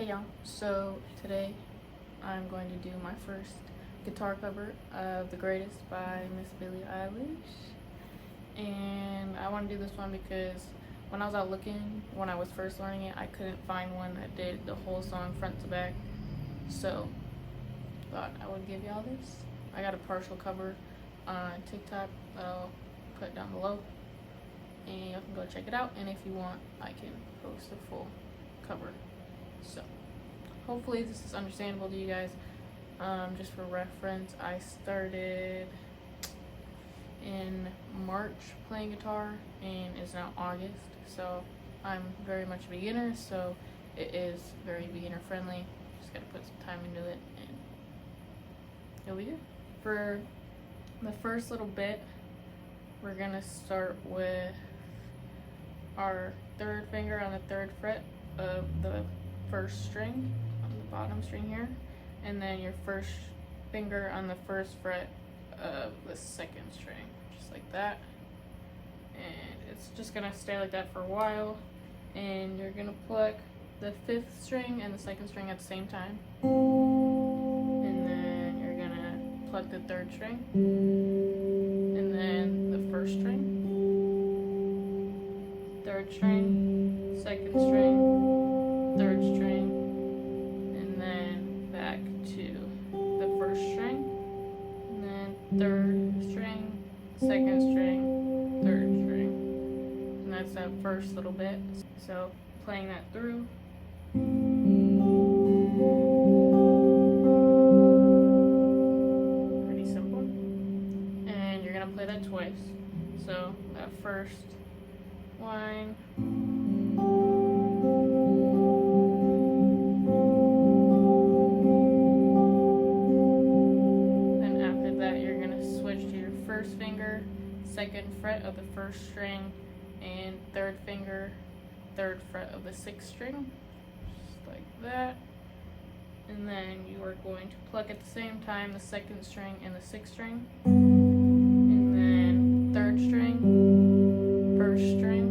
Hey y'all, so today I'm going to do my first guitar cover of The Greatest by Miss Billie Eilish. And I want to do this one because when I was out looking, when I was first learning it, I couldn't find one that did the whole song front to back. So thought I would give y'all this. I got a partial cover on TikTok that I'll put down below. And y'all can go check it out. And if you want, I can post a full cover. So hopefully this is understandable to you guys. Just for reference, I started in March playing guitar and it's now August, so I'm very much a beginner, so it is very beginner friendly. Just gotta put some time into it and it'll be good. For the first little bit, we're gonna start with our third finger on the third fret of the first string on the bottom string here, and then your first finger on the first fret of the second string, just like that. And it's just gonna stay like that for a while, and you're gonna pluck the fifth string and the second string at the same time, and then you're gonna pluck the third string and then the first string, third string, second string, third string, and then back to the first string, and then third string, second string, third string. And that's that first little bit. So playing that through. Pretty simple. And you're gonna play that twice. So that first line, finger, second fret of the first string, and third finger, third fret of the sixth string, just like that. And then you are going to pluck at the same time the second string and the sixth string, and then third string, first string,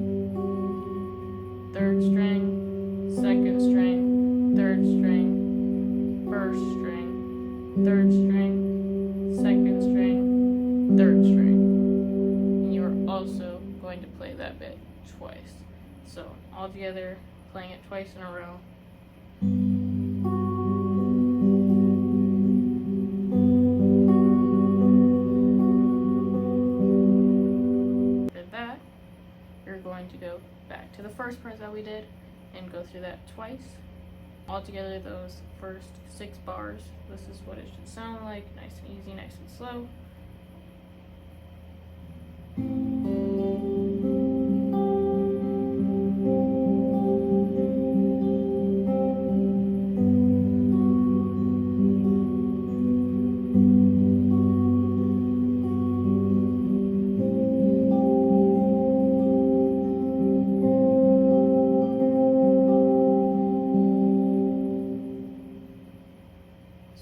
third string, second string, third string, first string, third string, second string, third string. And you are also going to play that bit twice. So all together, playing it twice in a row. After that, you're going to go back to the first part that we did and go through that twice. Altogether, those first 6 bars, this is what it should sound like. Nice and easy, nice and slow.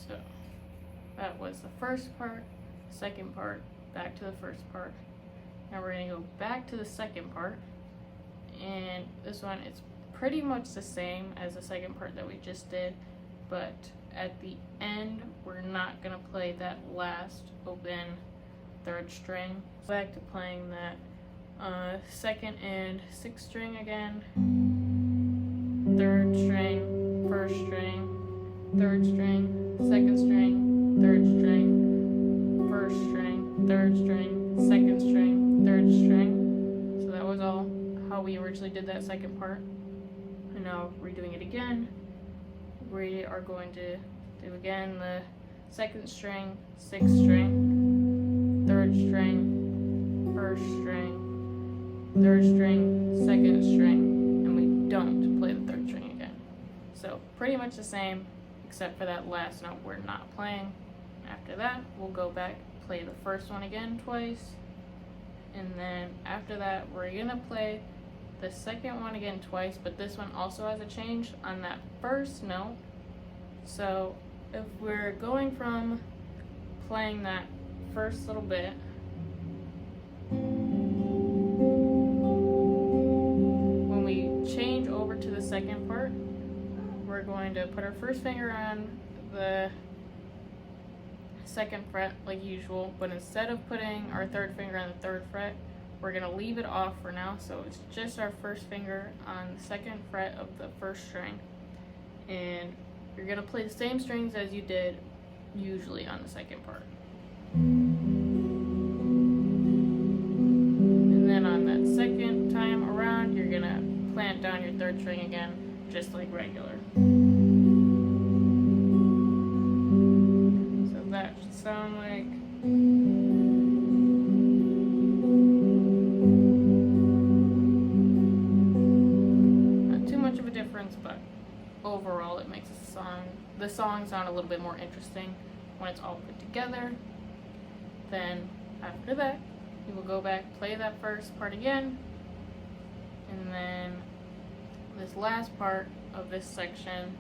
So that was the first part, second part, back to the first part. Now we're gonna go back to the second part, and this one it's pretty much the same as the second part that we just did, but at the end we're not gonna play that last open third string. Back to playing that second and sixth string again, third string, first string, third string, second string, third string, first string, third string, second string, third string. So that was all how we originally did that second part. And now redoing it again, we are going to do again the second string, sixth string, third string, first string, third string, second string, and we don't play the third string again. So pretty much the same, except for that last note we're not playing. After that, we'll go back, play the first one again twice, and then after that we're gonna play the second one again twice, but this one also has a change on that first note. So if we're going from playing that first little bit, when we change over to the second part, we're we're going to put our first finger on the second fret like usual, but instead of putting our third finger on the third fret, we're going to leave it off for now, so it's just our first finger on the second fret of the first string, and you're going to play the same strings as you did usually on the second part. And then on that second time around, you're going to plant down your third string again, just like regular. So that should sound like... but overall it makes the song sound a little bit more interesting when it's all put together. Then after that, you will go back, play that first part again, and then this last part of this section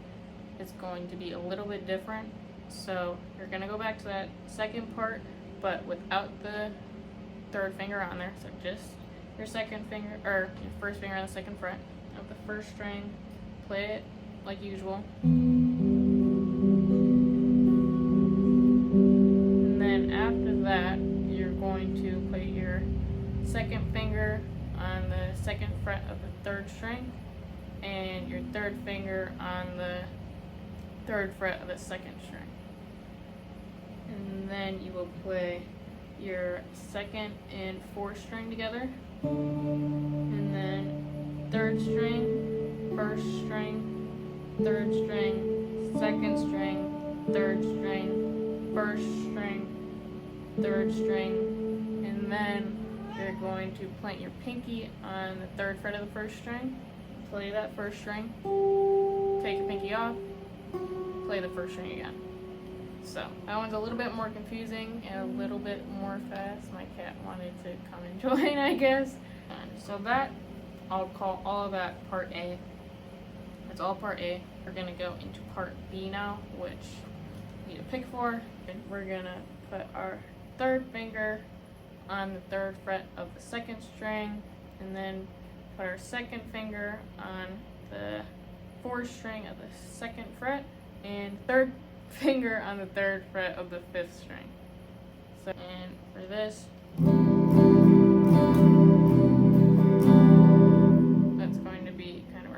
is going to be a little bit different. So you're going to go back to that second part, but without the third finger on there, so just your second finger, or your first finger on the second fret of the first string. Play it like usual. And then after that, you're going to put your second finger on the second fret of the third string and your third finger on the third fret of the second string. And then you will play your second and fourth string together. And then third string, first string, third string, second string, third string, first string, third string, and then you're going to plant your pinky on the third fret of the first string, play that first string, take your pinky off, play the first string again. So that one's a little bit more confusing and a little bit more fast. My cat wanted to come and join, I guess. So that, I'll call all of that part A. That's all part A. We're gonna go into part B now, which we need to pick for. And we're gonna put our third finger on the third fret of the second string, and then put our second finger on the fourth string of the second fret, and third finger on the third fret of the fifth string. So, and for this,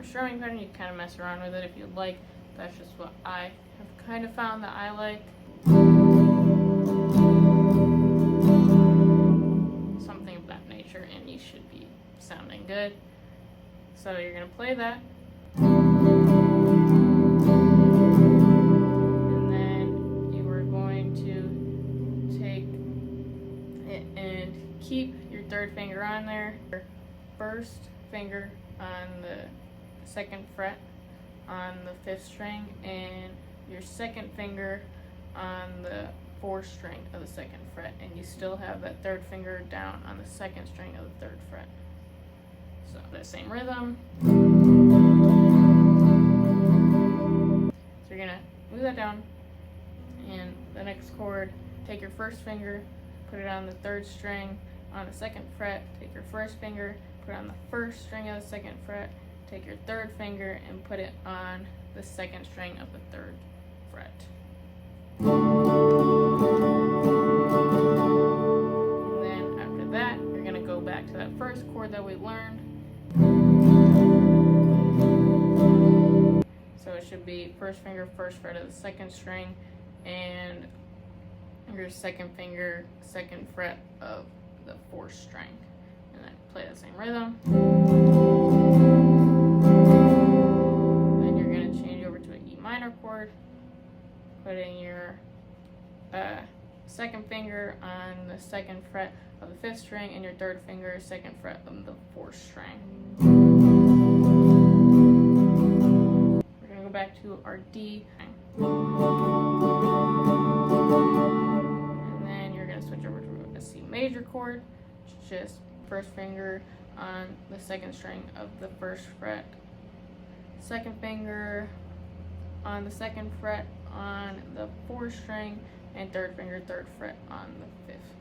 strumming pattern, you can kind of mess around with it if you'd like. That's just what I have kind of found that I like. Something of that nature, and you should be sounding good. So you're going to play that. And then you are going to take it and keep your third finger on there. Your first finger on the second fret on the fifth string, and your second finger on the fourth string of the second fret, and you still have that third finger down on the second string of the third fret. So that same rhythm. So you're gonna move that down, and the next chord, take your first finger, put it on the third string on the second fret, take your first finger, put it on the first string of the second fret, take your third finger and put it on the second string of the third fret. And then after that, you're going to go back to that first chord that we learned. So it should be first finger, first fret of the second string, and your second finger, second fret of the fourth string. And then play that same rhythm. Chord, putting your second finger on the second fret of the fifth string and your third finger, second fret of the fourth string. We're going to go back to our D, and then you're going to switch over to a C major chord, just first finger on the second string of the first fret, second finger on the second fret on the fourth string, and third finger, third fret on the fifth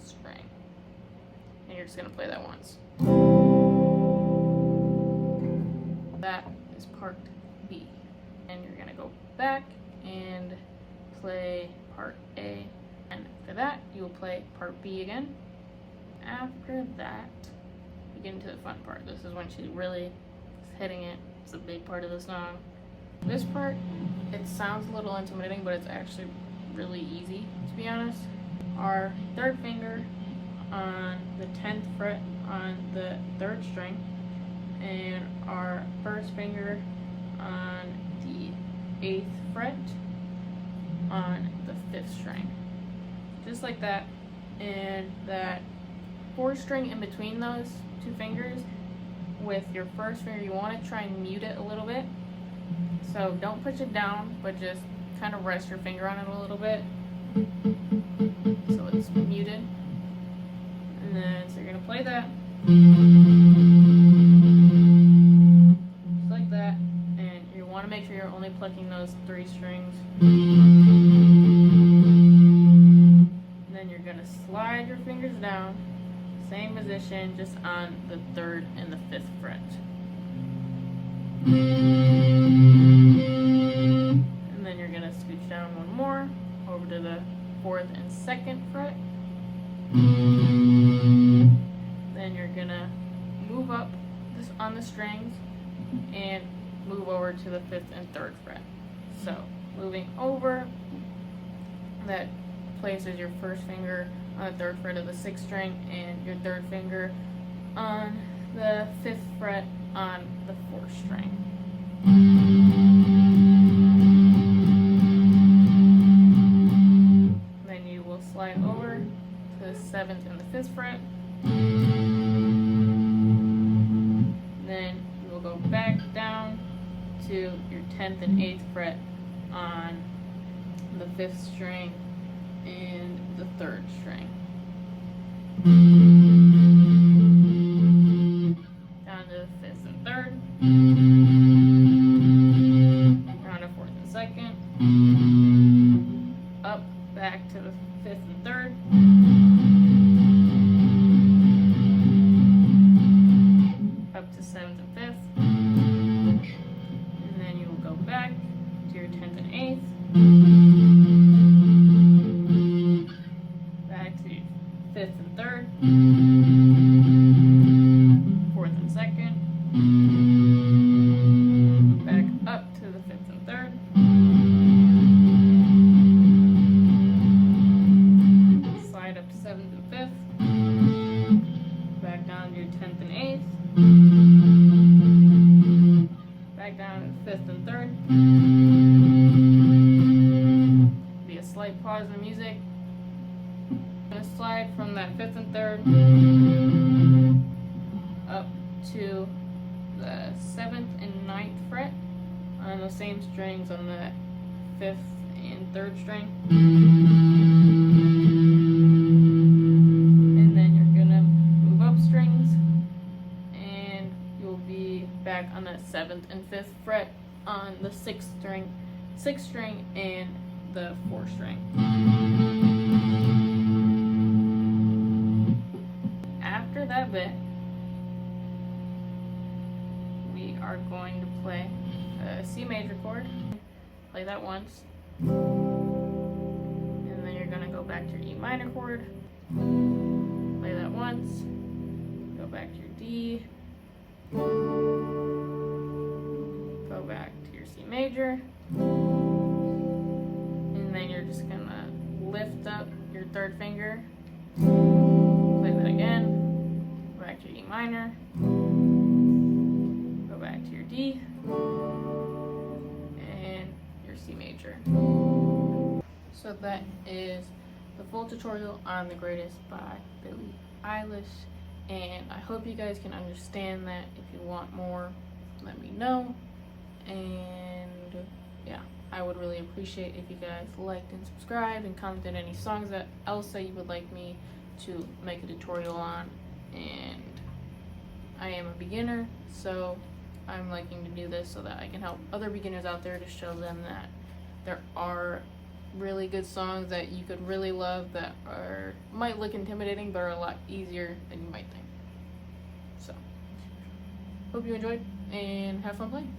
string. And you're just going to play that once. That is part B. And back and play part A, and after that you will play part B again. After that we get into the fun part. This is when she really is hitting it. It's a big part of the song. This part, it sounds a little intimidating, but it's actually really easy, to be honest. Our third finger on the 10th fret on the 3rd string, and our first finger on the 8th fret on the 5th string. Just like that. And that 4th string in between those two fingers, with your first finger, you want to try and mute it a little bit. So don't push it down, but just kind of rest your finger on it a little bit so it's muted. And then, so you're going to play that. Just like that. And you want to make sure you're only plucking those 3 strings. And then you're going to slide your fingers down, same position, just on the 3rd and the 5th fret. And then you're going to scooch down one more over to the 4th and 2nd fret. Then you're going to move up this on the strings and move over to the 5th and 3rd fret. So moving over, that places your first finger on the 3rd fret of the 6th string and your 3rd finger on the 5th fret on the 4th string. Then you will slide over to the 7th and the 5th fret. Then you will go back down to your 10th and 8th fret on the 5th string and the 3rd string. Down to the 5th and 3rd. Down to 4th and 2nd. Up back to the 5th and 3rd. Up to 7th and 5th. And then you will go back to your 10th and 8th. Back to your 5th and 3rd. 4th and 2nd. Back up to the 5th and 3rd. Slide up to 7th and 5th. Back down to your 10th and 8th. Back down to 5th and 3rd. Be a slight pause in the music. I'm going to slide from that 5th and 3rd up to the 7th and 9th fret on the same strings on the 5th and 3rd string. And then you're going to move up strings and you'll be back on the 7th and 5th fret on the 6th string and the 4th string. After that bit, we are going to play a C major chord. Play that once. And then you're going to go back to your E minor chord. Play that once. Go back to your D. Go back to your C major. And then you're just going to lift up your 3rd finger. Play that again. Go back to your E minor. Go back to your D. And your C major. So that is the full tutorial on The Greatest by Billie Eilish. And I hope you guys can understand that. If you want more, let me know. And yeah, I would really appreciate if you guys liked and subscribed and commented any songs that else that you would like me to make a tutorial on. And I am a beginner, so I'm liking to do this so that I can help other beginners out there, to show them that there are really good songs that you could really love that might look intimidating but are a lot easier than you might think. So hope you enjoyed and have fun playing.